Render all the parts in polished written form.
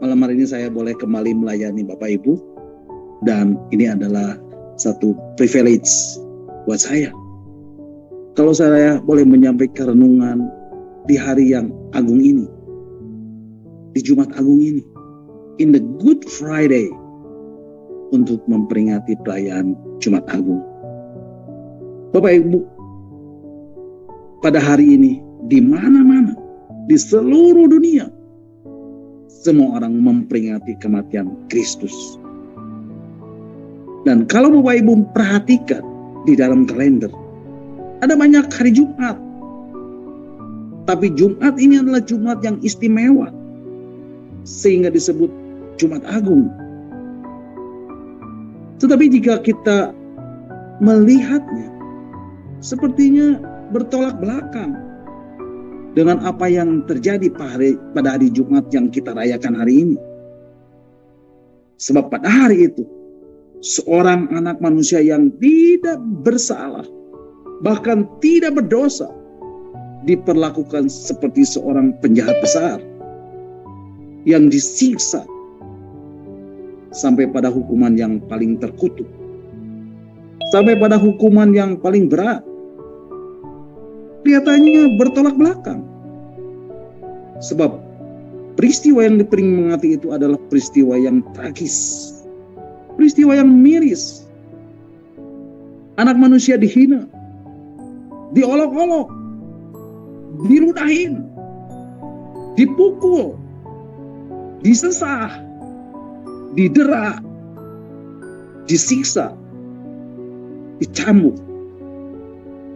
malam hari ini saya boleh kembali melayani Bapak Ibu. Dan ini adalah satu privilege buat saya. Kalau saya boleh menyampaikan renungan di hari yang agung ini, di Jumat Agung ini, in the Good Friday, untuk memperingati perayaan Jumat Agung. Bapak Ibu, pada hari ini, di mana-mana, di seluruh dunia, semua orang memperingati kematian Kristus. Dan kalau Bapak Ibu perhatikan di dalam kalender, ada banyak hari Jumat. Tapi Jumat ini adalah Jumat yang istimewa, sehingga disebut Jumat Agung. Tetapi jika kita melihatnya, sepertinya bertolak belakang dengan apa yang terjadi pada hari Jumat yang kita rayakan hari ini. Sebab pada hari itu, seorang anak manusia yang tidak bersalah, bahkan tidak berdosa, diperlakukan seperti seorang penjahat besar yang disiksa sampai pada hukuman yang paling terkutuk, sampai pada hukuman yang paling berat. Kelihatannya bertolak belakang, sebab peristiwa yang diperingati itu adalah peristiwa yang tragis, peristiwa yang miris. Anak manusia dihina, diolok-olok, diludahin, dipukul, disesah, didera, disiksa, dicambuk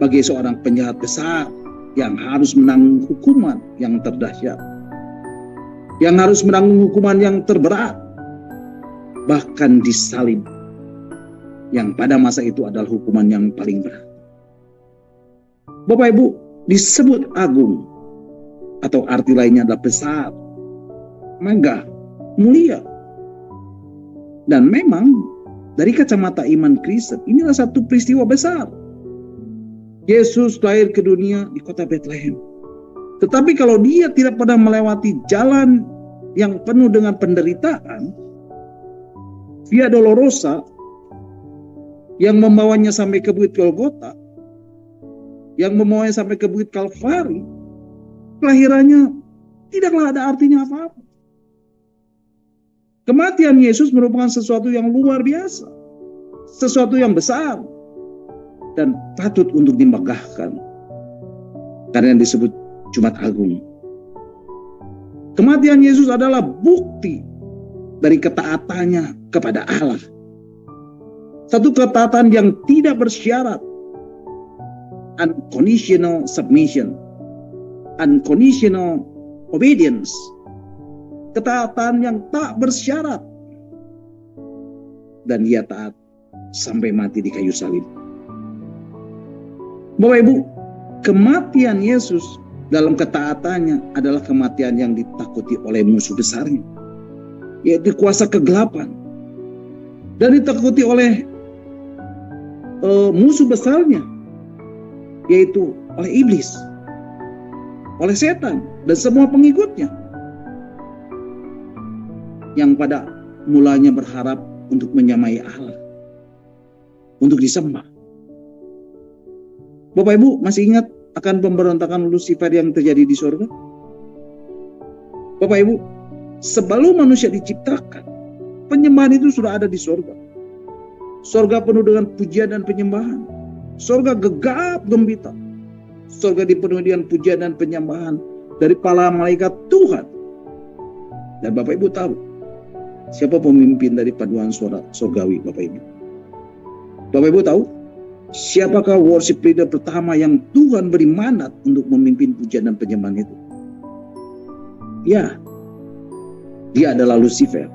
bagi seorang penjahat besar yang harus menanggung hukuman yang terdahsyat, yang harus menanggung hukuman yang terberat, bahkan disalib, yang pada masa itu adalah hukuman yang paling berat. Bapak Ibu, disebut agung, atau arti lainnya adalah besar, megah, mulia. Dan memang dari kacamata iman Kristen, inilah satu peristiwa besar. Yesus lahir ke dunia di kota Bethlehem. Tetapi kalau dia tidak pernah melewati jalan yang penuh dengan penderitaan, Via Dolorosa yang membawanya sampai ke Bukit Golgota, yang membawanya sampai ke Bukit Kalvari, kelahirannya tidaklah ada artinya apa-apa. Kematian Yesus merupakan sesuatu yang luar biasa, sesuatu yang besar, dan patut untuk dimegahkan, karena disebut Jumat Agung. Kematian Yesus adalah bukti dari ketaatannya kepada Allah. Satu ketaatan yang tidak bersyarat, unconditional submission, unconditional obedience, ketaatan yang tak bersyarat, dan dia taat sampai mati di kayu salib. Bapak Ibu, kematian Yesus dalam ketaatannya adalah kematian yang ditakuti oleh musuh besarnya, yaitu kuasa kegelapan, dan ditakuti oleh musuh besarnya, yaitu oleh iblis, oleh setan, dan semua pengikutnya, yang pada mulanya berharap untuk menyamai Allah, untuk disembah. Bapak Ibu masih ingat akan pemberontakan Lucifer yang terjadi di surga? Bapak Ibu, sebelum manusia diciptakan, penyembahan itu sudah ada di surga. Surga penuh dengan pujian dan penyembahan. Surga gegap gembita. Surga dipenuhi dengan pujian dan penyembahan dari para malaikat Tuhan. Dan Bapak Ibu tahu siapa pemimpin dari paduan suara surgawi, Bapak Ibu? Bapak Ibu tahu siapakah worship leader pertama yang Tuhan beri mandat untuk memimpin pujian dan penyembahan itu? Ya, dia adalah Lucifer.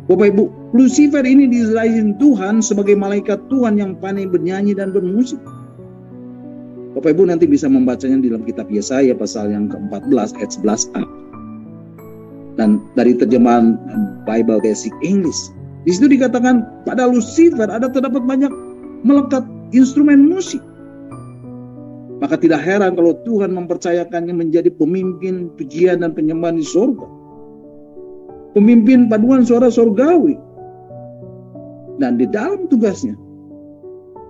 Bapak Ibu, Lucifer ini diserahin Tuhan sebagai malaikat Tuhan yang pandai bernyanyi dan bermusik. Bapak Ibu nanti bisa membacanya di dalam kitab Yesaya pasal yang ke-14 ayat 11a. Dan dari terjemahan Bible Basic English, di situ dikatakan pada Lucifer terdapat banyak melekat instrumen musik. Maka tidak heran kalau Tuhan mempercayakannya menjadi pemimpin pujian dan penyembahan di surga. pemimpin paduan suara sorgawi. Dan di dalam tugasnya,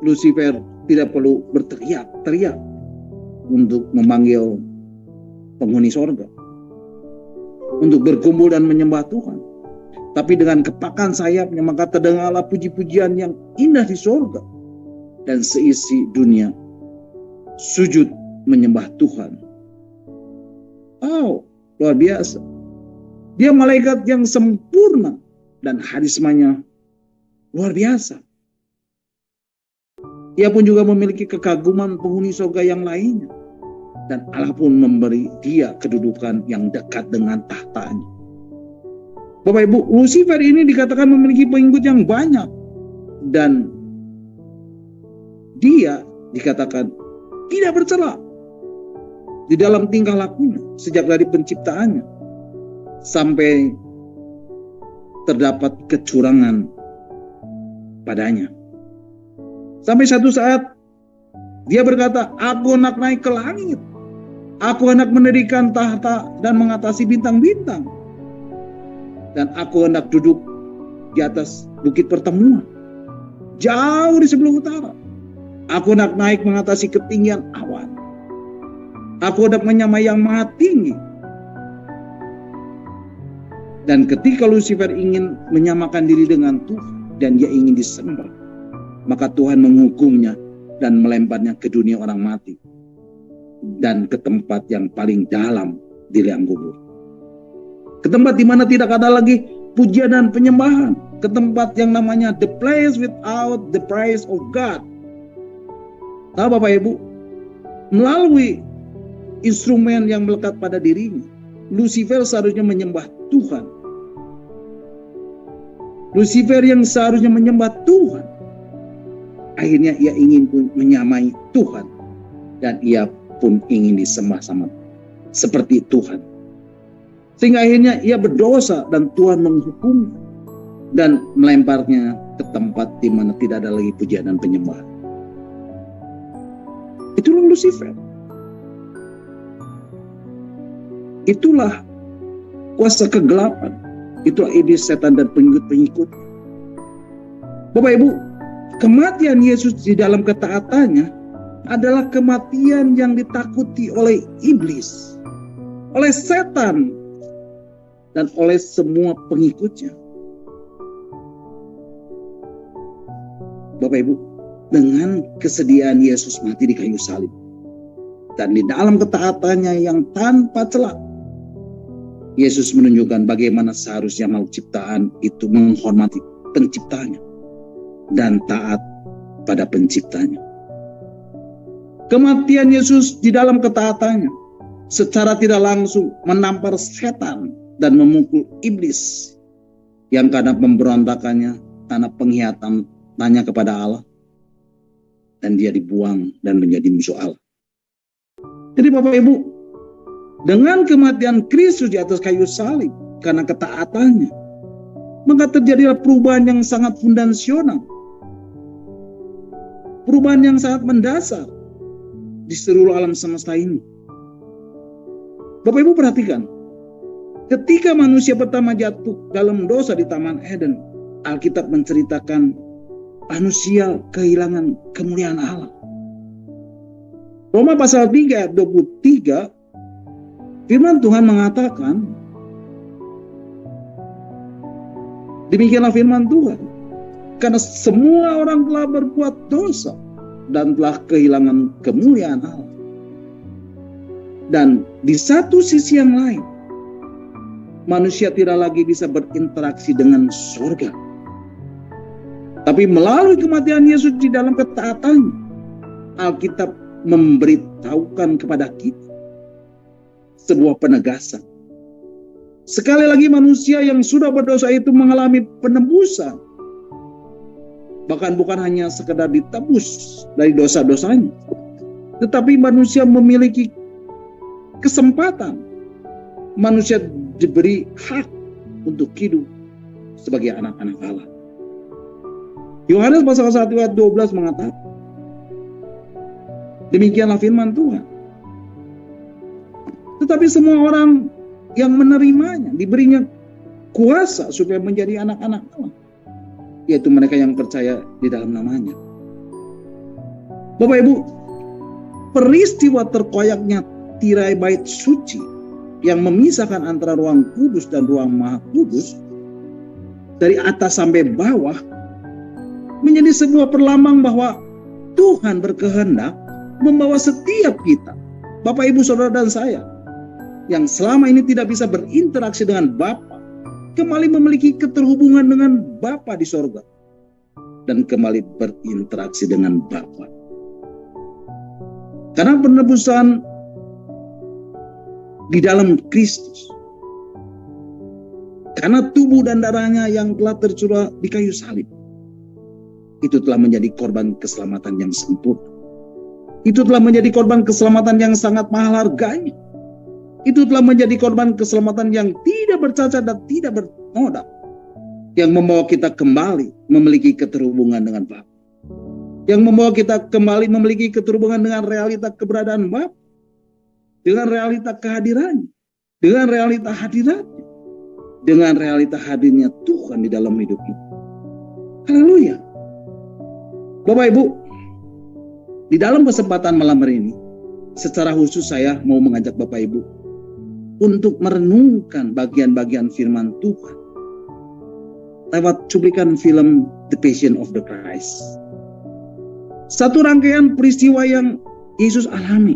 Lucifer tidak perlu berteriak-teriak untuk memanggil penghuni sorga, untuk berkumpul dan menyembah Tuhan. Tapi dengan kepakan sayapnya, maka terdengarlah puji-pujian yang indah di sorga, dan seisi dunia sujud menyembah Tuhan. Oh, luar biasa. Dia malaikat yang sempurna dan harismanya luar biasa. Ia pun juga memiliki kekaguman penghuni surga yang lainnya. Dan Allah pun memberi dia kedudukan yang dekat dengan tahtanya. Bapak Ibu, Lucifer ini dikatakan memiliki pengikut yang banyak. Dan dia dikatakan tidak bercela di dalam tingkah lakunya sejak dari penciptaannya sampai terdapat kecurangan padanya. Sampai satu saat dia berkata, aku hendak naik ke langit, aku hendak mendirikan tahta dan mengatasi bintang-bintang, dan aku hendak duduk di atas bukit pertemuan jauh di sebelah utara. Aku hendak naik mengatasi ketinggian awan, aku hendak menyamai yang maha tinggi. Dan ketika Lucifer ingin menyamakan diri dengan Tuhan dan dia ingin disembah, maka Tuhan menghukumnya dan melemparnya ke dunia orang mati dan ke tempat yang paling dalam di liang kubur. Ke tempat di mana tidak ada lagi pujian dan penyembahan, ke tempat yang namanya the place without the praise of God. Nah, Bapak Ibu, melalui instrumen yang melekat pada dirinya, Lucifer seharusnya menyembah Tuhan. Lucifer yang seharusnya menyembah Tuhan, akhirnya ia ingin pun menyamai Tuhan, dan ia pun ingin disembah sama seperti Tuhan. Sehingga akhirnya ia berdosa dan Tuhan menghukum dan melemparnya ke tempat di mana tidak ada lagi pujian dan penyembahan. Itulah Lucifer. Itulah kuasa kegelapan. Itulah iblis, setan, dan pengikut-pengikut. Bapak Ibu, kematian Yesus di dalam ketaatannya adalah kematian yang ditakuti oleh iblis, oleh setan, dan oleh semua pengikutnya. Bapak Ibu, dengan kesediaan Yesus mati di kayu salib, dan di dalam ketaatannya yang tanpa celah, Yesus menunjukkan bagaimana seharusnya makhluk ciptaan itu menghormati penciptanya dan taat pada penciptanya. Kematian Yesus di dalam ketaatannya secara tidak langsung menampar setan dan memukul iblis yang karena pemberontakannya, karena pengkhianatannya kepada Allah, dan dia dibuang dan menjadi musuh Allah. Jadi Bapak Ibu, dengan kematian Kristus di atas kayu salib karena ketaatannya, maka terjadilah perubahan yang sangat fundamental, perubahan yang sangat mendasar di seluruh alam semesta ini. Bapak Ibu perhatikan, ketika manusia pertama jatuh dalam dosa di Taman Eden, Alkitab menceritakan manusia kehilangan kemuliaan Allah. Roma pasal 3 ayat 23, firman Tuhan mengatakan, demikianlah firman Tuhan, karena semua orang telah berbuat dosa dan telah kehilangan kemuliaan Allah. Dan di satu sisi yang lain, manusia tidak lagi bisa berinteraksi dengan surga. Tapi melalui kematian Yesus di dalam ketaatannya, Alkitab memberitahukan kepada kita sebuah penegasan. Sekali lagi manusia yang sudah berdosa itu mengalami penebusan. Bahkan bukan hanya sekedar ditebus dari dosa-dosanya, tetapi manusia memiliki kesempatan. Manusia diberi hak untuk hidup sebagai anak-anak Allah. Yohanes pasal 1 ayat 12 mengatakan, demikianlah firman Tuhan. Tetapi semua orang yang menerimanya diberinya kuasa supaya menjadi anak-anak Allah, yaitu mereka yang percaya di dalam namanya. Bapak Ibu, peristiwa terkoyaknya tirai bait suci yang memisahkan antara ruang kudus dan ruang maha kudus dari atas sampai bawah menjadi sebuah perlambang bahwa Tuhan berkehendak membawa setiap kita, Bapak Ibu Saudara dan saya, yang selama ini tidak bisa berinteraksi dengan Bapa, kembali memiliki keterhubungan dengan Bapa di sorga dan kembali berinteraksi dengan Bapa. Karena penebusan di dalam Kristus, karena tubuh dan darahnya yang telah tercurah di kayu salib, itu telah menjadi korban keselamatan yang sempurna. Itu telah menjadi korban keselamatan yang sangat mahal harganya. Itu telah menjadi korban keselamatan yang tidak bercacat dan tidak bernoda, yang membawa kita kembali memiliki keterhubungan dengan Bapa, yang membawa kita kembali memiliki keterhubungan dengan realita keberadaan Bapa, dengan realita kehadirannya, dengan realita hadiratnya, dengan realita hadirnya Tuhan di dalam hidup kita. Haleluya. Bapak Ibu, di dalam kesempatan malam hari ini, secara khusus saya mau mengajak Bapak Ibu untuk merenungkan bagian-bagian firman Tuhan lewat cuplikan film The Passion of the Christ. Satu rangkaian peristiwa yang Yesus alami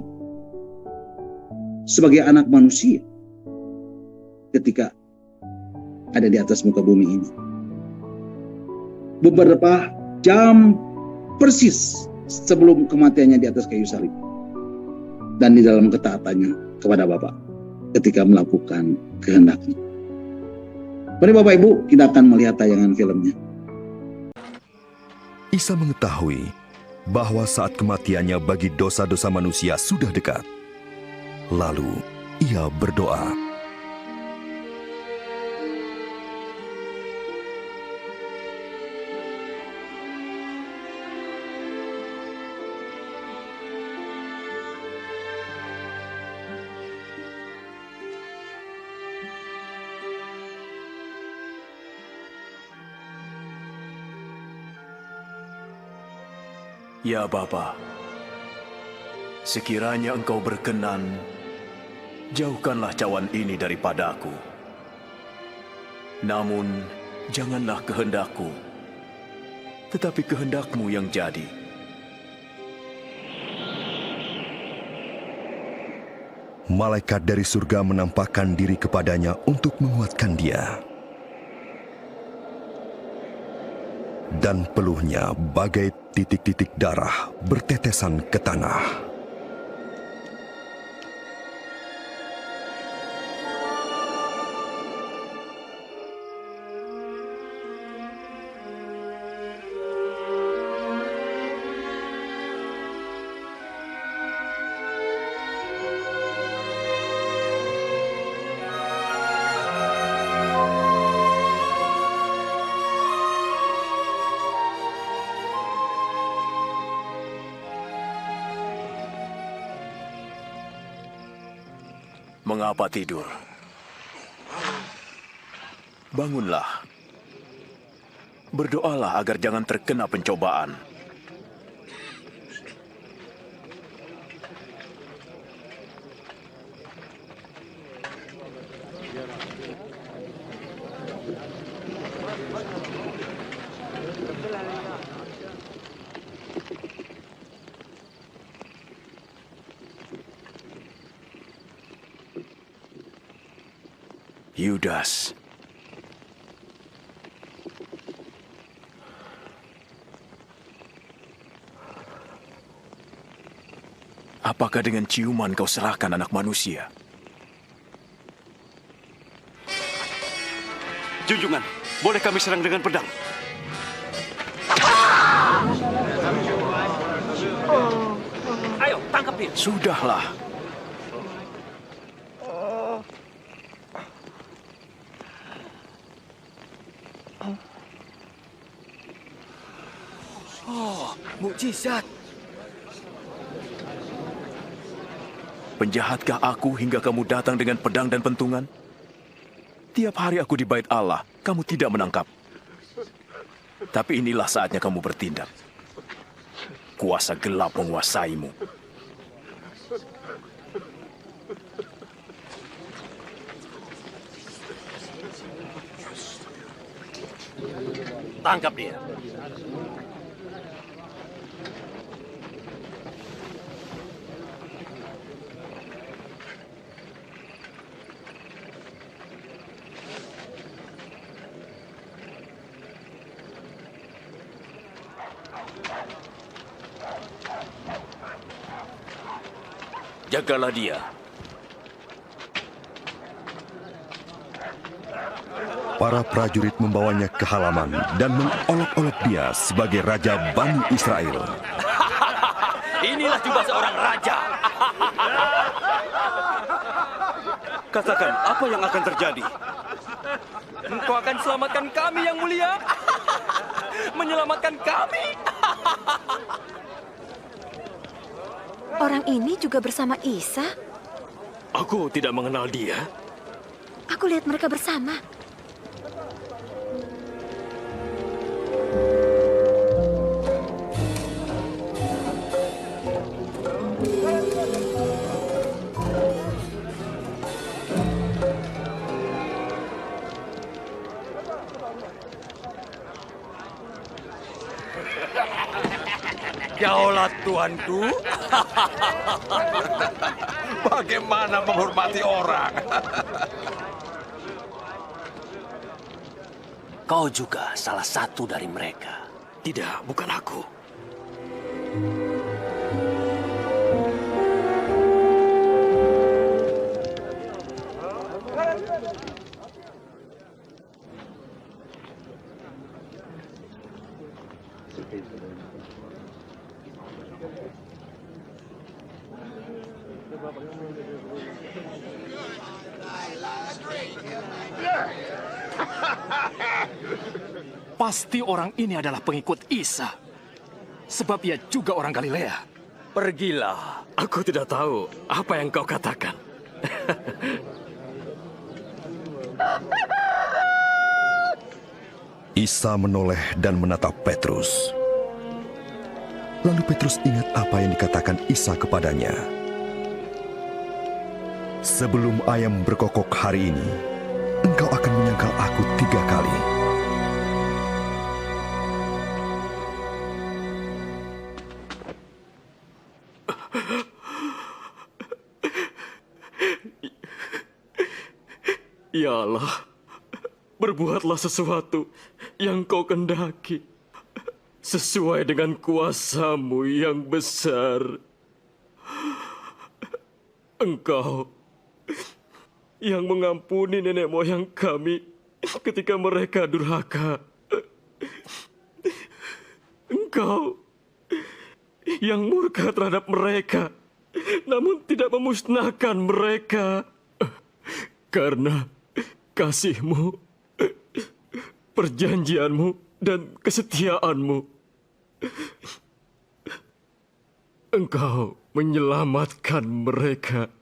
sebagai anak manusia ketika ada di atas muka bumi ini. Beberapa jam persis sebelum kematiannya di atas kayu salib dan di dalam ketaatannya kepada Bapa ketika melakukan kehendaknya. Mari Bapak Ibu, kita akan melihat tayangan filmnya. Isa mengetahui bahwa saat kematiannya bagi dosa-dosa manusia sudah dekat. Lalu ia berdoa, "Ya Bapa, sekiranya Engkau berkenan, jauhkanlah cawan ini daripadaku. Namun, janganlah kehendakku, tetapi kehendak-Mu yang jadi." malaikat dari surga menampakkan diri kepadanya untuk menguatkan dia. Dan peluhnya bagai titik-titik darah bertetesan ke tanah. Mengapa tidur? Bangunlah. Berdoalah agar jangan terkena pencobaan. Yudas. Apakah dengan ciuman kau serahkan anak manusia? Junjungan, boleh kami serang dengan pedang? Ayo, tangkap dia. Sudahlah. Mukjizat. Penjahatkah aku hingga kamu datang dengan pedang dan pentungan? Tiap hari aku di bait Allah, kamu tidak menangkap. Tapi inilah saatnya kamu bertindak. Kuasa gelap menguasaimu. Tangkap dia. Jagalah dia. Para prajurit membawanya ke halaman dan mengolok-olok dia sebagai Raja Bani Israel. Inilah juga seorang raja. Katakan, apa yang akan terjadi? Engkau akan selamatkan kami, Yang Mulia. Menyelamatkan kami. Orang ini juga bersama Isa. Aku tidak mengenal dia. Aku lihat mereka bersama. Daulat tuanku. Bagaimana menghormati orang? Kau juga salah satu dari mereka. Tidak, bukan aku. Pasti orang ini adalah pengikut Isa. Sebab ia juga orang Galilea. Pergilah. Aku tidak tahu apa yang kau katakan. Isa menoleh dan menatap Petrus. Lalu Petrus ingat apa yang dikatakan Isa kepadanya. Sebelum ayam berkokok hari ini, engkau akan menyangkal aku 3 kali. Ya Allah, berbuatlah sesuatu yang kau kendaki, sesuai dengan kuasa-Mu yang besar. Engkau yang mengampuni nenek moyang kami ketika mereka durhaka. Engkau yang murka terhadap mereka, namun tidak memusnahkan mereka. Karena kasih-Mu, perjanjian-Mu, dan kesetiaan-Mu, Engkau menyelamatkan mereka.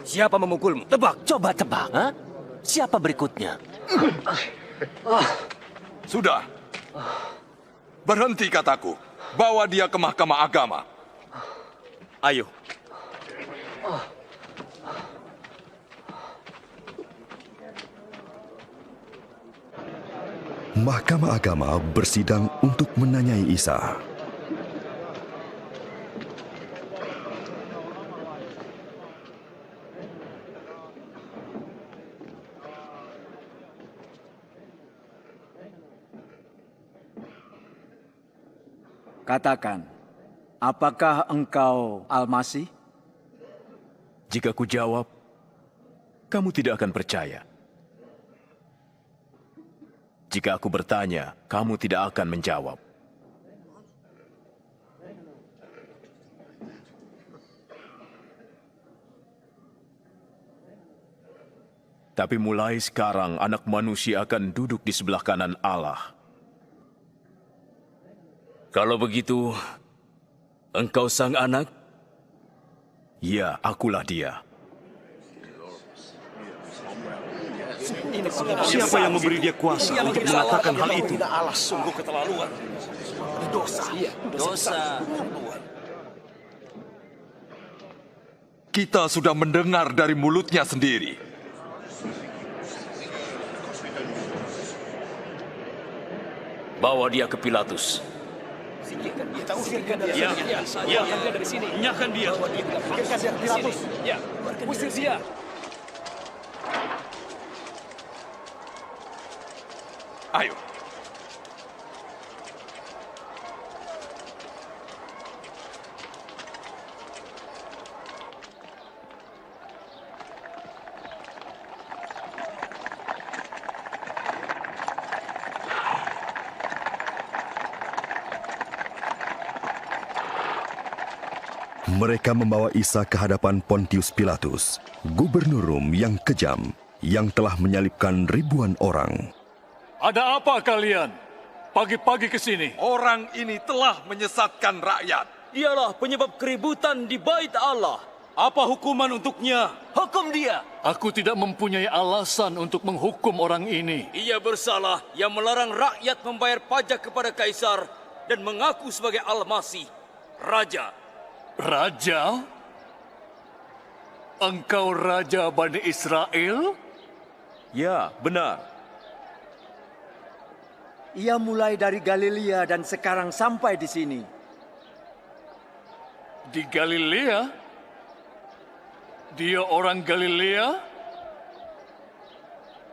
Siapa memukulmu? Tebak, coba tebak. Ha? Siapa berikutnya? Sudah. Berhenti kataku. Bawa dia ke mahkamah agama. Ayo. Mahkamah agama bersidang untuk menanyai Isa. Katakan, apakah engkau Al-Masih? Jika ku jawab, kamu tidak akan percaya. Jika aku bertanya, kamu tidak akan menjawab. Tapi mulai sekarang anak manusia akan duduk di sebelah kanan Allah. Kalau begitu, Engkau sang anak? Ya, akulah dia. Siapa yang memberi dia kuasa untuk mengatakan hal itu? Sungguh keterlaluan. Dosa. Kita sudah mendengar dari mulutnya sendiri. Bawa dia ke Pilatus. Ya, nyahkan dia. Ya, usir dia. Ayo. Mereka membawa Isa ke hadapan Pontius Pilatus, gubernur Rom yang kejam, yang telah menyalibkan ribuan orang. Ada apa kalian? Pagi-pagi ke sini. Orang ini telah menyesatkan rakyat. Dialah penyebab keributan di bait Allah. Apa hukuman untuknya? Hukum dia. Aku tidak mempunyai alasan untuk menghukum orang ini. Ia bersalah yang melarang rakyat membayar pajak kepada Kaisar dan mengaku sebagai Al-Masih, Raja. Raja? Engkau Raja Bani Israel? Ya, benar. Ia mulai dari Galilea dan sekarang sampai di sini. Di Galilea? Dia orang Galilea?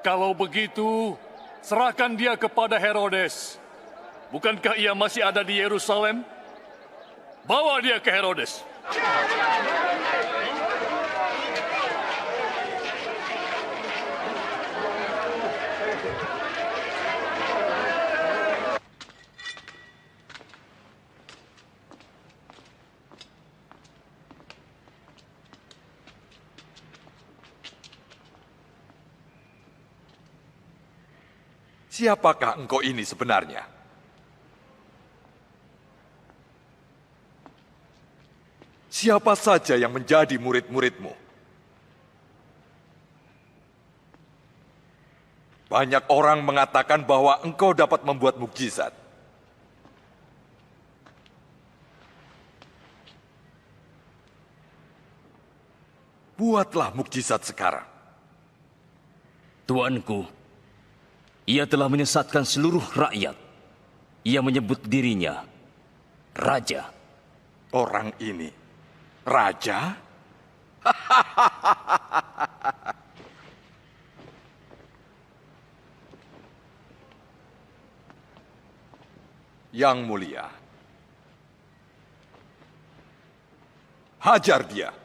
Kalau begitu, serahkan dia kepada Herodes. Bukankah ia masih ada di Yerusalem? Bawa dia ke Herodes. Siapakah engkau ini sebenarnya? Siapa saja yang menjadi murid-muridmu? Banyak orang mengatakan bahwa engkau dapat membuat mukjizat. Buatlah mukjizat sekarang. Tuanku, ia telah menyesatkan seluruh rakyat. Ia menyebut dirinya Raja. Orang ini, Raja? Yang mulia, hajar dia.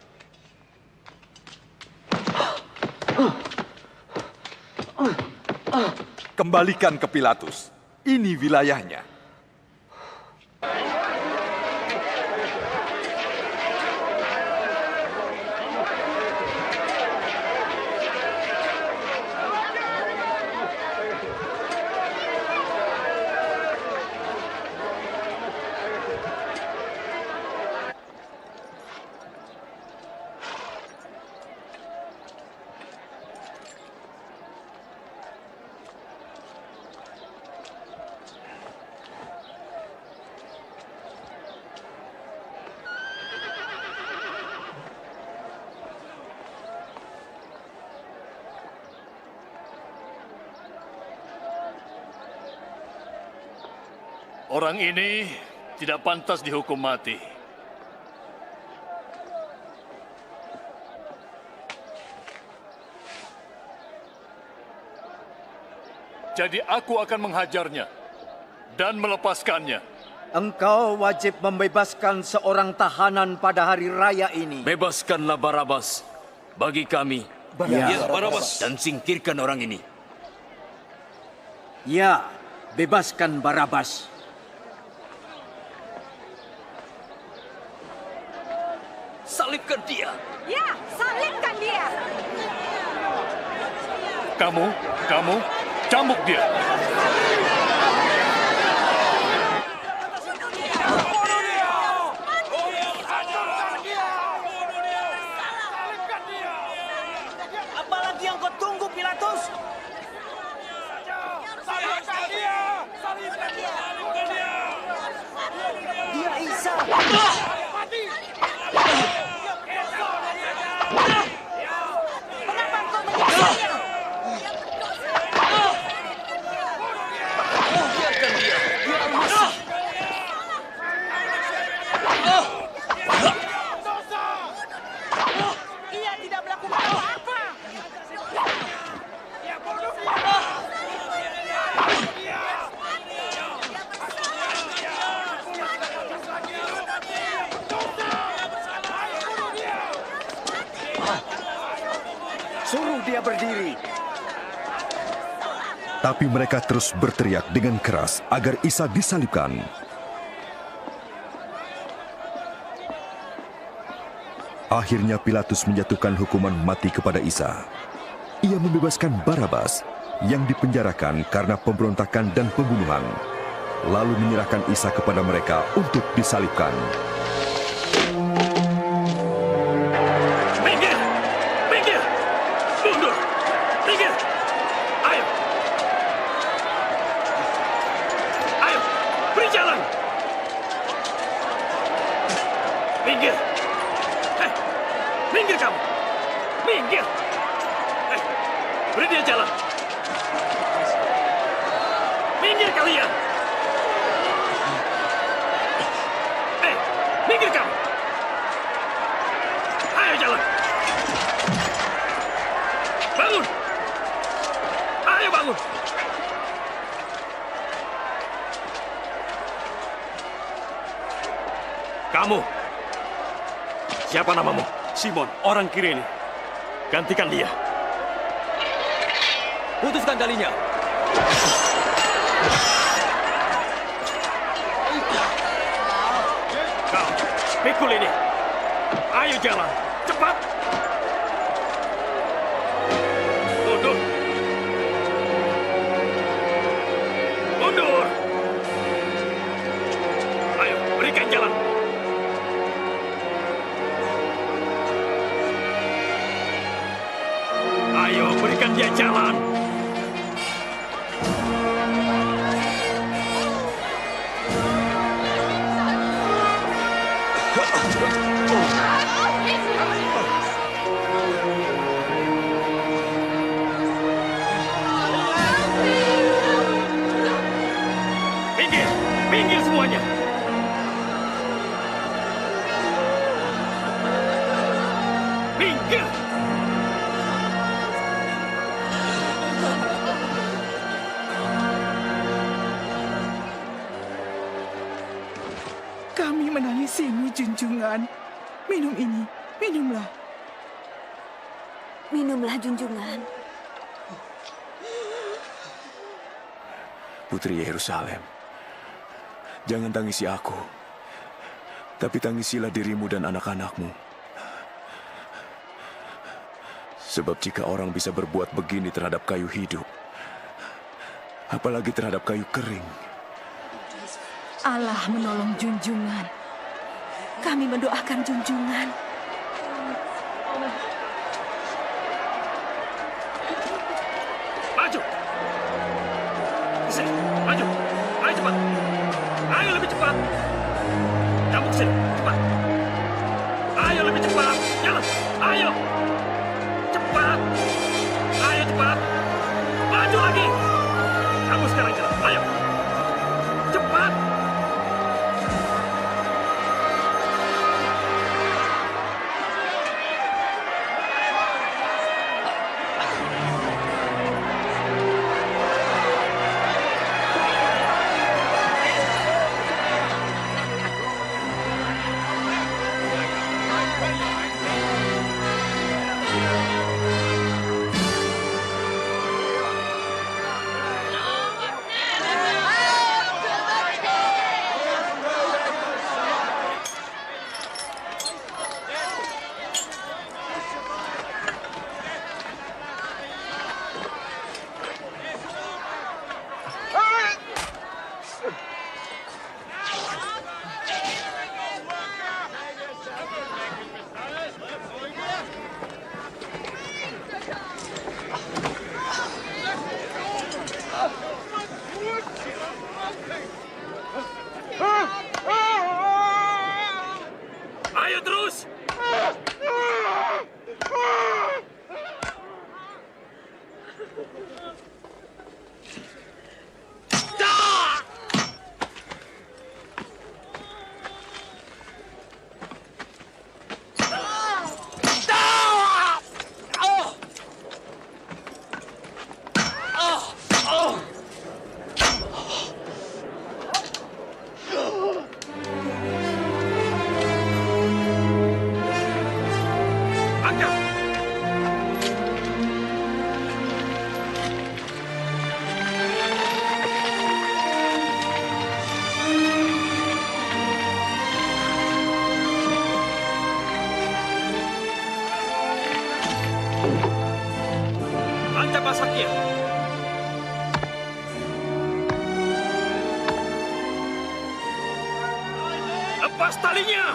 Kembalikan ke Pilatus. Ini wilayahnya. Orang ini tidak pantas dihukum mati. Jadi aku akan menghajarnya dan melepaskannya. Engkau wajib membebaskan seorang tahanan pada hari raya ini. Bebaskanlah Barabas bagi kami. Ya, Barabas. Dan singkirkan orang ini. Ya, bebaskan Barabas. Salibkan dia. Ya, salibkan dia. Kamu, cambuk dia. Suruh dia berdiri. Tapi mereka terus berteriak dengan keras agar Isa disalibkan. Akhirnya Pilatus menjatuhkan hukuman mati kepada Isa. Ia membebaskan Barabas yang dipenjarakan karena pemberontakan dan pembunuhan, lalu menyerahkan Isa kepada mereka untuk disalibkan. Minggir! Minggir! Mundur! Minggir! Ayo! Ayo! Beri jalan! Minggir! Hei! Minggir kamu! Minggir! Hei! Beri dia jalan! Minggir kalian! Hei! Minggir kamu! Ayo jalan! Bangun! Ayo bangun! Kamu! Siapa namamu? Simon, orang Kirene. Gantikan dia. Putuskan talinya. Kau, pikul ini. Ayo jalan, cepat. Mundur. Mundur. Ayo, berikan jalan. Ayo, berikan dia jalan. Minggir, minggir semuanya. Minggir. Kami menangisimu, junjungan. Minum ini, minumlah. Minumlah, junjungan. Putri Yerusalem, jangan tangisi aku, tapi tangisilah dirimu dan anak-anakmu. Sebab jika orang bisa berbuat begini terhadap kayu hidup, apalagi terhadap kayu kering. Allah menolong junjungan. Kami mendoakan junjungan. Maju. Kesini, maju. Ayo cepat. Ayo lebih cepat. Kamu kesini, cepat. Ayo lebih cepat. Jalan. Ayo. Cepat. Ayo cepat. Maju lagi. Kamu sekarang jalan. Ayo. Cepat. Ayo terus. Angkat. Tancap asaknya. Lepas talinya.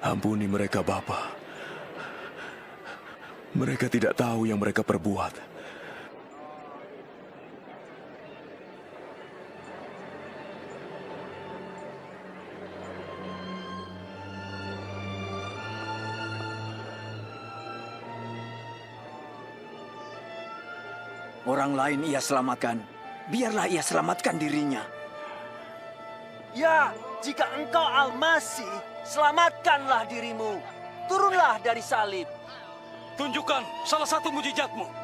Ampuni mereka, Bapa. Mereka tidak tahu yang mereka perbuat. Orang lain ia selamatkan, biarlah ia selamatkan dirinya. Ya, jika engkau Al-Masih, selamatkanlah dirimu. Turunlah dari salib. Tunjukkan salah satu mujizatmu.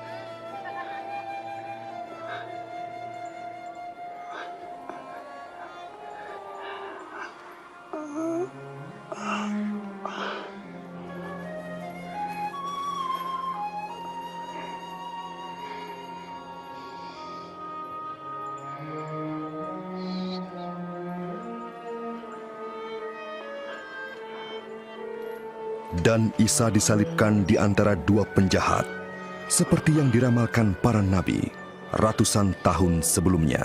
Dan Isa disalibkan di antara dua penjahat, seperti yang diramalkan para nabi ratusan tahun sebelumnya.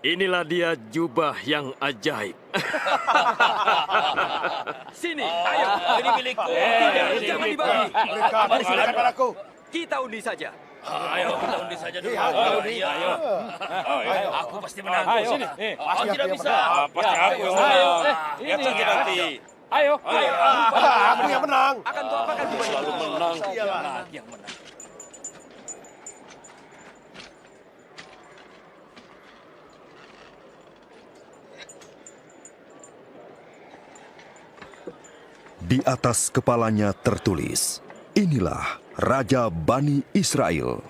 Inilah dia jubah yang ajaib. Sini, ayo. Ini milikku. Jangan dibagi. Mari silakan aku. Kita undi saja. Ayo, kita undi saja dulu. Ayo. Aku pasti menang. Ayo, sini. Kau tidak bisa. Pasti aku yang menang. Lihat saja nanti. Ayo. Aku yang menang. Akan kau apakan jubah itu? Selalu menang. Yang menang. Di atas kepalanya tertulis, "Inilah Raja Bani Israel."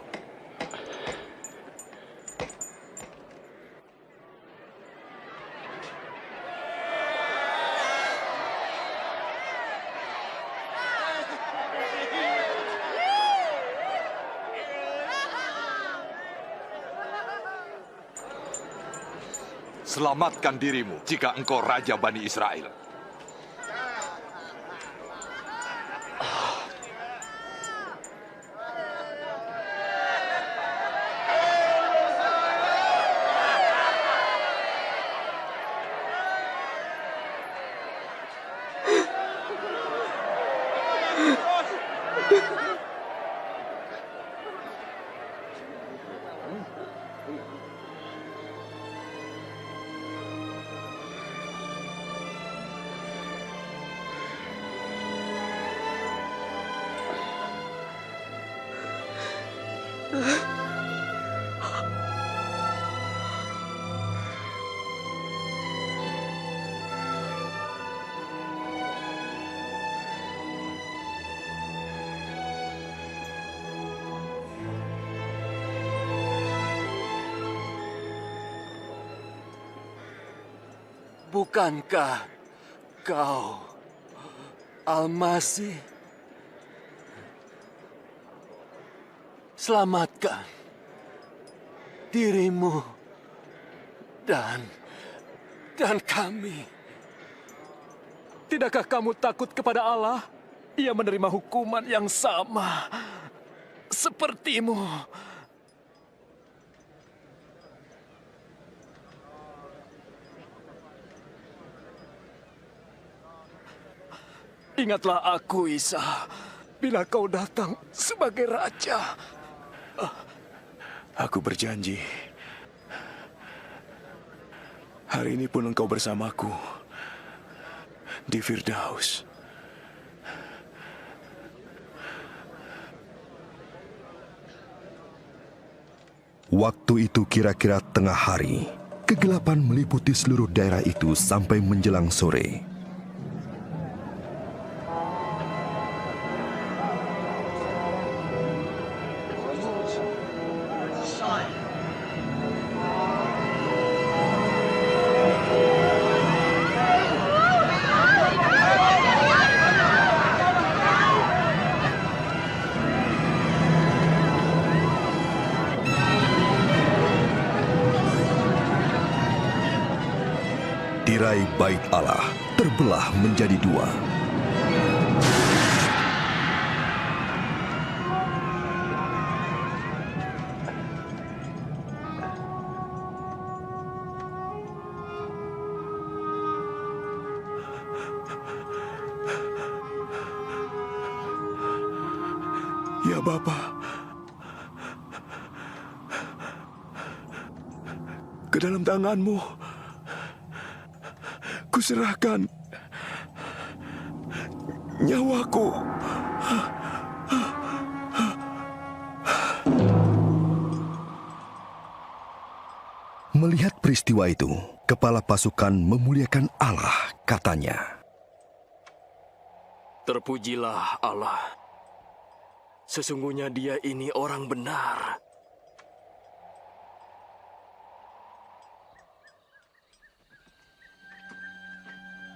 Selamatkan dirimu jika engkau Raja Bani Israel. Bukankah kau Al-Masih? Selamatkan dirimu dan kami. Tidakkah kamu takut kepada Allah? Ia menerima hukuman yang sama sepertimu. Ingatlah aku, Isa, bila kau datang sebagai raja. Aku berjanji, hari ini pun engkau bersamaku di Firdaus. Waktu itu kira-kira tengah hari. Kegelapan meliputi seluruh daerah itu sampai menjelang sore. Tirai bait Allah terbelah menjadi dua. Ya Bapa, ke dalam tangan-Mu kuserahkan nyawaku. Melihat peristiwa itu, kepala pasukan memuliakan Allah, katanya. Terpujilah Allah. Sesungguhnya Dia ini orang benar.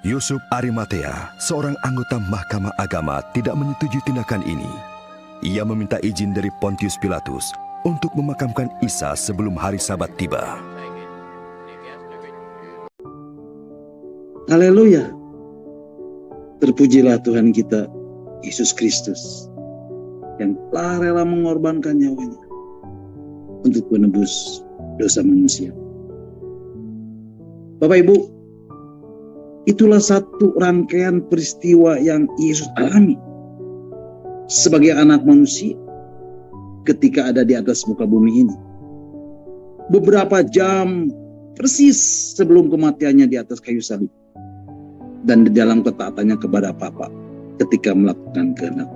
Yusuf Arimatea, seorang anggota Mahkamah Agama, tidak menyetujui tindakan ini. Ia meminta izin dari Pontius Pilatus untuk memakamkan Isa sebelum hari Sabat tiba. Haleluya. Terpujilah Tuhan kita, Yesus Kristus, yang telah rela mengorbankan nyawanya untuk menebus dosa manusia. Bapak Ibu, itulah satu rangkaian peristiwa yang Yesus alami sebagai anak manusia ketika ada di atas muka bumi ini. Beberapa jam persis sebelum kematiannya di atas kayu salib dan di dalam ketaatannya kepada Bapa ketika melakukan kehendak.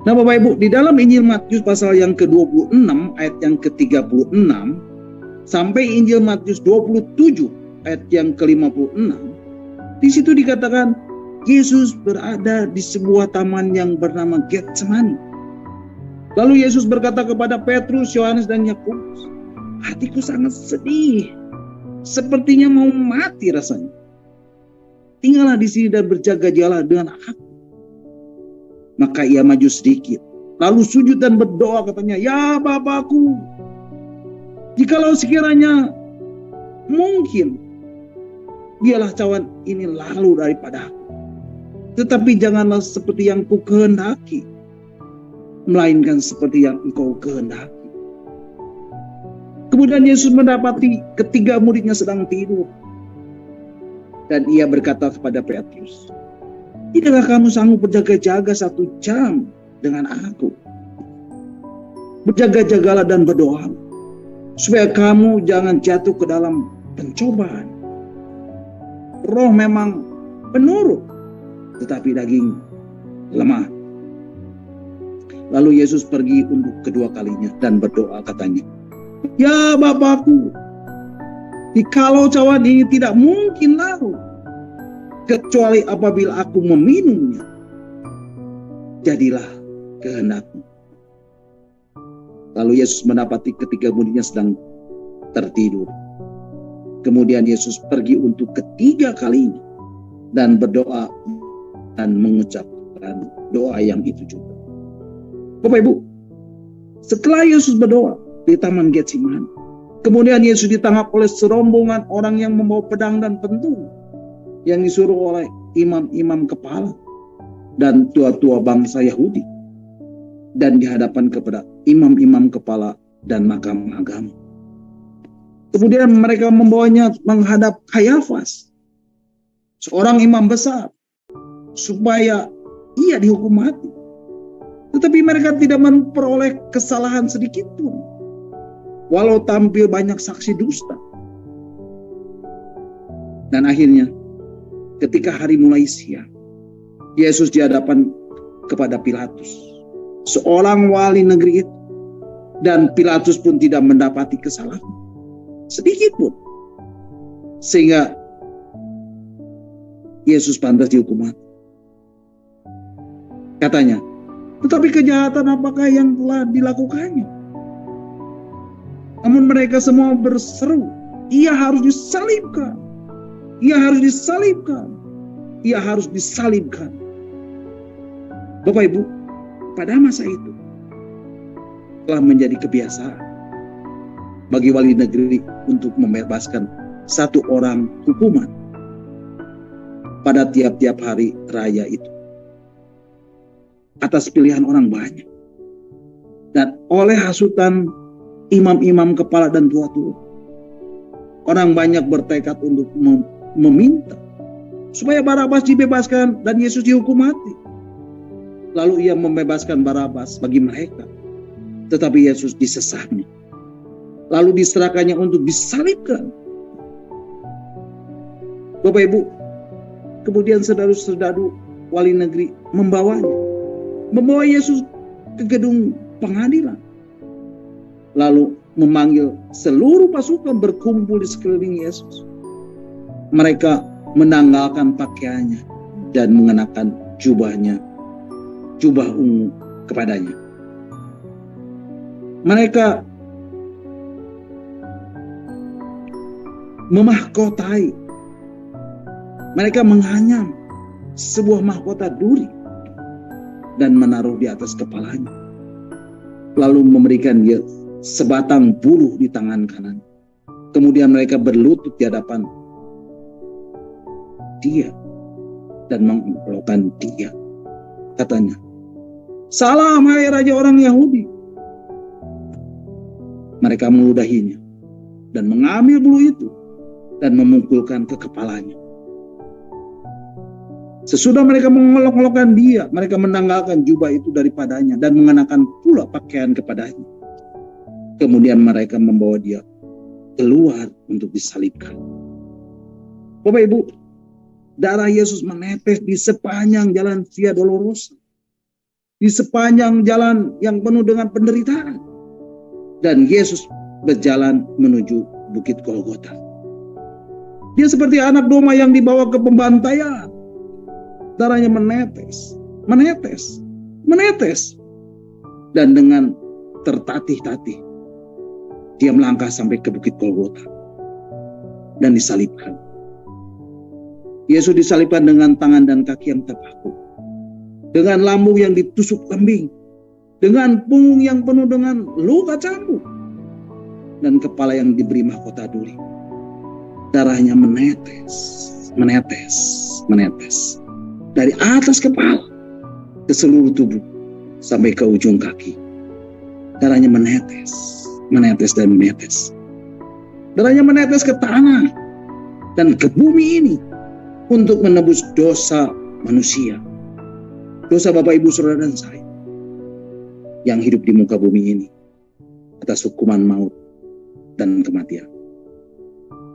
Nah Bapak Ibu, di dalam Injil Matius pasal yang ke-26 ayat yang ke-36 sampai Injil Matius 27 ayat yang ke-56, di situ dikatakan Yesus berada di sebuah taman yang bernama Getsemani. Lalu Yesus berkata kepada Petrus, Yohanes dan Yakobus, hatiku sangat sedih, sepertinya mau mati rasanya. Tinggallah di sini dan berjaga-jagalah dengan aku. Maka ia maju sedikit, lalu sujud dan berdoa, katanya, ya Bapakku, jikalau sekiranya mungkin, biarlah cawan ini lalu daripada aku. Tetapi janganlah seperti yang ku kehendaki, melainkan seperti yang engkau kehendaki. Kemudian Yesus mendapati ketiga muridnya sedang tidur. Dan ia berkata kepada Petrus, tidakkah kamu sanggup berjaga-jaga 1 jam dengan aku? Berjaga-jagalah dan berdoa, supaya kamu jangan jatuh ke dalam pencobaan. Roh memang penurut, tetapi daging lemah. Lalu Yesus pergi untuk kedua kalinya dan berdoa, katanya, ya Bapakku, jikalau cawan ini tidak mungkin larut, kecuali apabila aku meminumnya, jadilah kehendak-Mu. Lalu Yesus mendapati ketiga muridnya sedang tertidur. Kemudian Yesus pergi untuk ketiga kalinya dan berdoa dan mengucapkan doa yang itu juga. Bapak Ibu, setelah Yesus berdoa di Taman Getsemani, kemudian Yesus ditangkap oleh serombongan orang yang membawa pedang dan pentung, yang disuruh oleh imam-imam kepala dan tua-tua bangsa Yahudi, dan dihadapan kepada imam-imam kepala dan mahkamah agama. Kemudian mereka membawanya menghadap Kayafas, seorang imam besar, supaya ia dihukum mati. Tetapi mereka tidak memperoleh kesalahan sedikit pun, walau tampil banyak saksi dusta. Dan akhirnya, ketika hari mulai siang, Yesus dihadapan kepada Pilatus, seorang wali negeri itu. Dan Pilatus pun tidak mendapati kesalahan sedikit pun, sehingga Yesus pantas dihukum mati. Katanya, tetapi kejahatan apakah yang telah dilakukannya? Namun mereka semua berseru, ia harus disalibkan. Ia harus disalibkan. Ia harus disalibkan. Bapak Ibu, pada masa itu telah menjadi kebiasaan bagi wali negeri untuk membebaskan satu orang hukuman pada tiap-tiap hari raya itu atas pilihan orang banyak dan oleh hasutan imam-imam kepala dan tua-tua. Orang banyak bertekad untuk meminta supaya Barabas dibebaskan dan Yesus dihukum mati. Lalu ia membebaskan Barabas bagi mereka, tetapi Yesus disesatnya, lalu diserahkannya untuk disalibkan. Bapak Ibu, kemudian saudara-saudara wali negeri membawa Yesus ke gedung pengadilan, lalu memanggil seluruh pasukan berkumpul di sekeliling Yesus. Mereka menanggalkan pakaiannya dan mengenakan jubah ungu kepadanya. Mereka memahkotai, mereka menganyam sebuah mahkota duri dan menaruh di atas kepalanya, lalu memberikan dia sebatang buluh di tangan kanan. Kemudian mereka berlutut di hadapan dia dan mengelokkan dia. Katanya, "Salam hai Raja orang Yahudi." Mereka meludahinya dan mengambil bulu itu dan memukulkan ke kepalanya. Sesudah mereka mengolok-olokkan dia, mereka menanggalkan jubah itu daripadanya dan mengenakan pula pakaian kepadanya. Kemudian mereka membawa dia keluar untuk disalibkan. Bapak Ibu, darah Yesus menetes di sepanjang jalan Via Dolorosa, di sepanjang jalan yang penuh dengan penderitaan. Dan Yesus berjalan menuju Bukit Golgota. Dia seperti anak domba yang dibawa ke pembantaian. Darahnya menetes. Dan dengan tertatih-tatih, dia melangkah sampai ke Bukit Golgota dan disalibkan. Yesus disalibkan dengan tangan dan kaki yang terpaku, dengan lambung yang ditusuk lembing, dengan punggung yang penuh dengan luka cambuk, dan kepala yang diberi mahkota duri. Darahnya menetes dari atas kepala ke seluruh tubuh sampai ke ujung kaki. Darahnya menetes. Darahnya menetes ke tanah dan ke bumi ini untuk menebus dosa manusia. Dosa Bapak Ibu Saudara dan saya yang hidup di muka bumi ini atas hukuman maut dan kematian.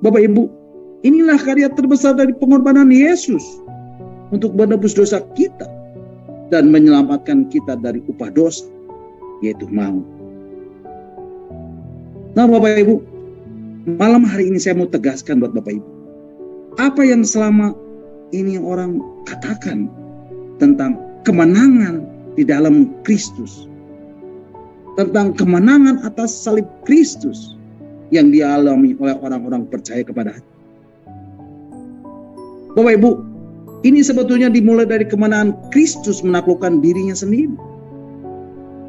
Bapak Ibu, inilah karya terbesar dari pengorbanan Yesus untuk menebus dosa kita dan menyelamatkan kita dari upah dosa, yaitu maut. Nah Bapak Ibu, malam hari ini saya mau tegaskan buat Bapak Ibu, apa yang selama ini orang katakan tentang kemenangan di dalam Kristus, tentang kemenangan atas salib Kristus yang dialami oleh orang-orang percaya kepada-Nya. Bapak Ibu, ini sebetulnya dimulai dari kemenangan Kristus menaklukkan dirinya sendiri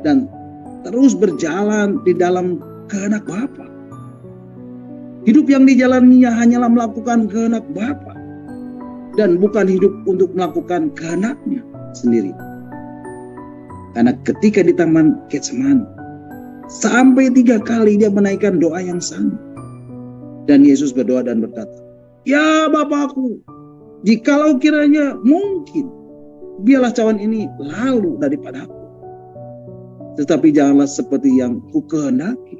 dan terus berjalan di dalam kehendak Bapa. Hidup yang dijalaninya hanyalah melakukan kehendak Bapa dan bukan hidup untuk melakukan kehendaknya sendiri. Karena ketika di Taman Getsemani, sampai 3 kali dia menaikkan doa yang sama. Dan Yesus berdoa dan berkata, "Ya Bapakku, jikalau kiranya mungkin, biarlah cawan ini lalu daripadaku. Tetapi janganlah seperti yang ku kehendaki,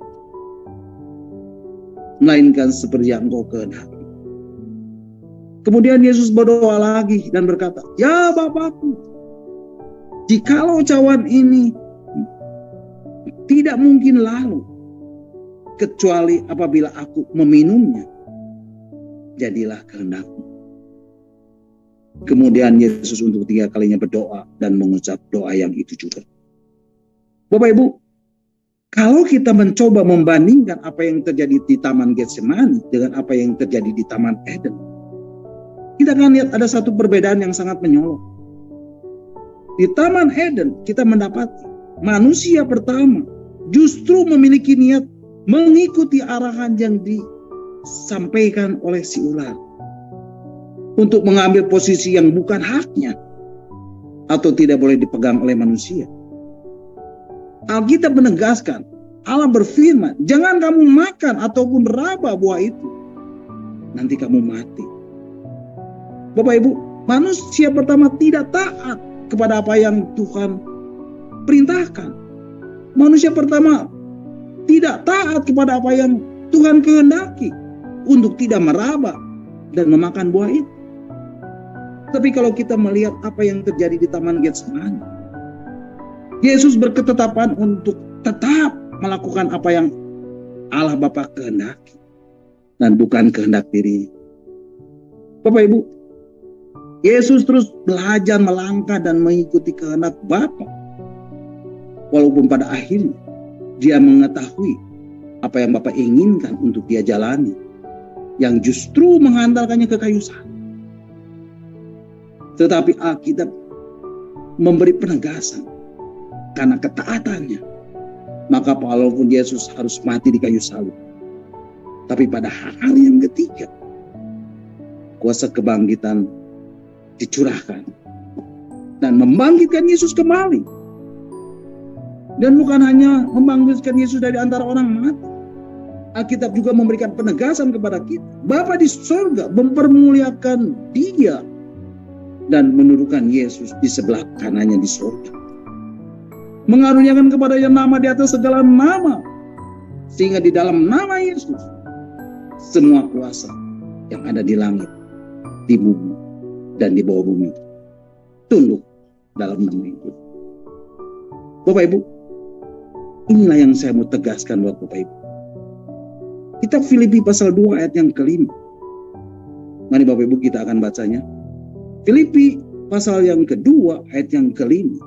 melainkan seperti yang Engkau kehendaki." Kemudian Yesus berdoa lagi dan berkata, "Ya Bapakku, jikalau cawan ini tidak mungkin lalu, kecuali apabila aku meminumnya, jadilah kehendak-Mu." Kemudian Yesus untuk 3 kalinya berdoa dan mengucap doa yang itu juga. Bapak Ibu, kalau kita mencoba membandingkan apa yang terjadi di Taman Getsemani dengan apa yang terjadi di Taman Eden, kita akan lihat ada satu perbedaan yang sangat menyolok. Di Taman Eden kita mendapati manusia pertama justru memiliki niat mengikuti arahan yang disampaikan oleh si ular untuk mengambil posisi yang bukan haknya atau tidak boleh dipegang oleh manusia. Alkitab menegaskan, Allah berfirman, jangan kamu makan ataupun meraba buah itu, nanti kamu mati. Bapak Ibu, manusia pertama tidak taat kepada apa yang Tuhan perintahkan. Manusia pertama tidak taat kepada apa yang Tuhan kehendaki untuk tidak meraba dan memakan buah itu. Tapi kalau kita melihat apa yang terjadi di Taman Getsemani, Yesus berketetapan untuk tetap melakukan apa yang Allah Bapa kehendaki dan bukan kehendak diri. Bapak Ibu, Yesus terus belajar melangkah dan mengikuti kehendak Bapa. Walaupun pada akhirnya dia mengetahui apa yang Bapa inginkan untuk dia jalani, yang justru menghantarkannya ke kayu salib. Tetapi Alkitab memberi penegasan karena ketaatannya. Maka walaupun Yesus harus mati di kayu salib, tapi pada hari yang ketiga kuasa kebangkitan dicurahkan dan membangkitkan Yesus kembali. Dan bukan hanya membangkitkan Yesus dari antara orang mati, Alkitab juga memberikan penegasan kepada kita. Bapa di surga mempermuliakan dia dan menundukkan Yesus di sebelah kanannya di surga, mengaruniakan kepada yang nama di atas segala nama, sehingga di dalam nama Yesus semua kuasa yang ada di langit, di bumi, dan di bawah bumi tunduk dalam nama itu. Bapak Ibu, inilah yang saya mau tegaskan buat Bapak Ibu. Kitab Filipi pasal 2 ayat yang kelima. Mari Bapak Ibu kita akan bacanya. Filipi pasal yang kedua ayat yang kelima.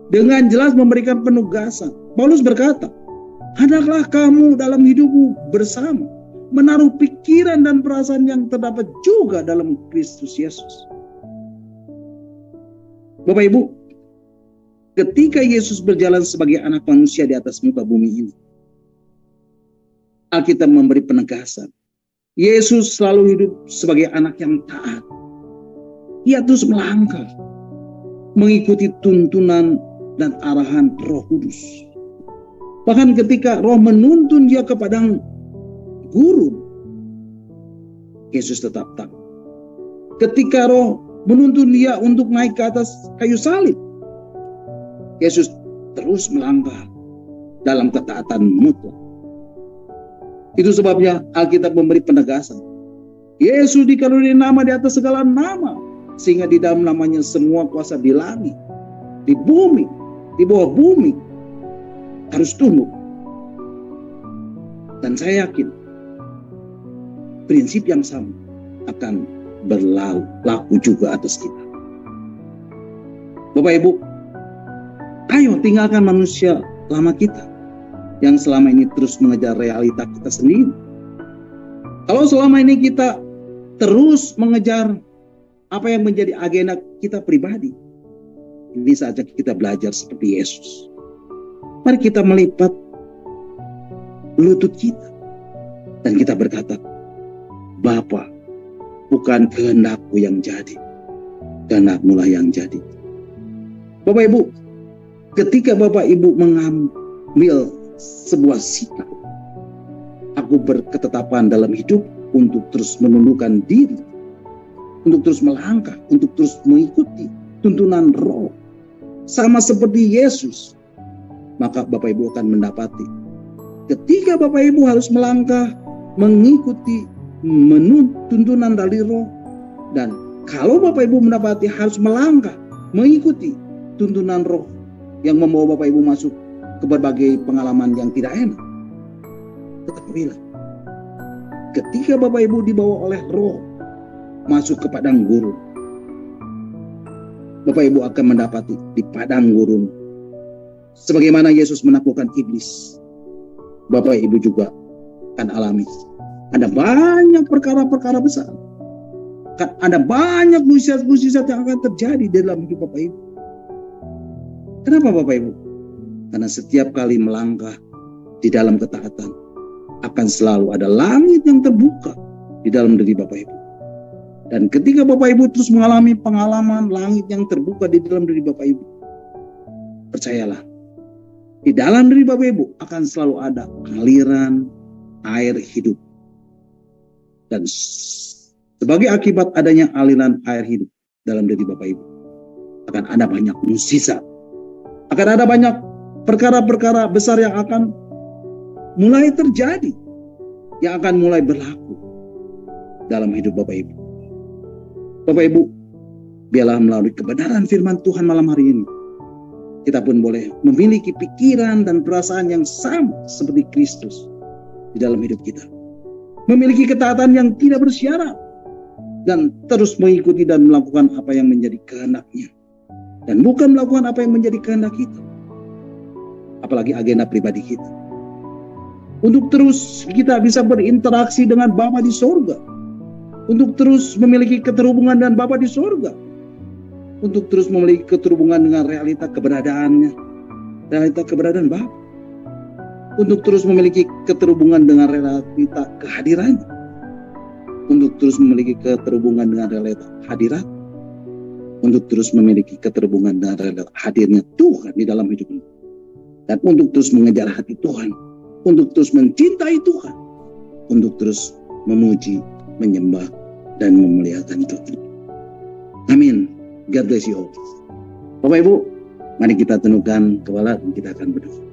Dengan jelas memberikan penugasan. Paulus berkata, hendaklah kamu dalam hidupmu bersama menaruh pikiran dan perasaan yang terdapat juga dalam Kristus Yesus. Bapak Ibu, ketika Yesus berjalan sebagai anak manusia di atas muka bumi ini, Alkitab memberi penegasan. Yesus selalu hidup sebagai anak yang taat. Ia terus melangkah, mengikuti tuntunan dan arahan Roh Kudus. Bahkan ketika Roh menuntun dia ke padang gurun, Yesus tetap taat. Ketika Roh menuntun dia untuk naik ke atas kayu salib, Yesus terus melangkah dalam ketaatan mutlak. Itu sebabnya Alkitab memberi penegasan. Yesus dikaruniai nama di atas segala nama, sehingga di dalam namanya semua kuasa di langit, di bumi, di bawah bumi harus tunduk. Dan saya yakin prinsip yang sama akan berlaku juga atas kita. Bapak Ibu, ayo tinggalkan manusia lama kita yang selama ini terus mengejar realita kita sendiri. Kalau selama ini kita terus mengejar apa yang menjadi agenda kita pribadi, ini saatnya kita belajar seperti Yesus. Mari kita melipat lutut kita dan kita berkata, Bapa, bukan kehendakku yang jadi, kehendakmu lah yang jadi. Bapak Ibu, ketika Bapak Ibu mengambil sebuah sikap, aku berketetapan dalam hidup untuk terus menundukkan diri, untuk terus melangkah, untuk terus mengikuti tuntunan Roh, sama seperti Yesus, maka Bapak Ibu akan mendapati ketika Bapak Ibu harus melangkah, mengikuti tuntunan dari Roh, dan kalau Bapak Ibu mendapati harus melangkah, mengikuti tuntunan Roh yang membawa Bapak Ibu masuk ke berbagai pengalaman yang tidak enak, ketahuilah, ketika Bapak Ibu dibawa oleh Roh masuk ke padang gurun, Bapak Ibu akan mendapati di padang gurun, sebagaimana Yesus menaklukkan iblis, Bapak Ibu juga akan alami. Ada banyak perkara-perkara besar, ada banyak mukjizat-mukjizat yang akan terjadi dalam hidup Bapak Ibu. Kenapa Bapak Ibu? Karena setiap kali melangkah di dalam ketaatan, akan selalu ada langit yang terbuka di dalam diri Bapak Ibu. Dan ketika Bapak Ibu terus mengalami pengalaman langit yang terbuka di dalam diri Bapak Ibu, percayalah, di dalam diri Bapak Ibu akan selalu ada aliran air hidup. Dan sebagai akibat adanya aliran air hidup dalam diri Bapak Ibu, akan ada banyak mukjizat, akan ada banyak perkara-perkara besar yang akan mulai terjadi, yang akan mulai berlaku dalam hidup Bapak Ibu. Bapak Ibu, biarlah melalui kebenaran firman Tuhan malam hari ini, kita pun boleh memiliki pikiran dan perasaan yang sama seperti Kristus di dalam hidup kita. Memiliki ketaatan yang tidak bersyarat, dan terus mengikuti dan melakukan apa yang menjadi kehendak-Nya. Dan bukan melakukan apa yang menjadi kehendak kita, apalagi agenda pribadi kita. Untuk terus kita bisa berinteraksi dengan Bapa di sorga, untuk terus memiliki keterhubungan dengan Bapa di sorga, untuk terus memiliki keterhubungan dengan realita keberadaannya, realita keberadaan Bapa, untuk terus memiliki keterhubungan dengan realita kehadirannya, untuk terus memiliki keterhubungan dengan realita hadirat, untuk terus memiliki keterhubungan dengan realita hadirnya Tuhan di dalam hidup ini, dan untuk terus mengejar hati Tuhan, untuk terus mencintai Tuhan, untuk terus memuji, menyembah, dan memuliakan Tuhan. Amin. God bless you all. Bapak Ibu, mari kita tundukkan kepala dan kita akan berdoa.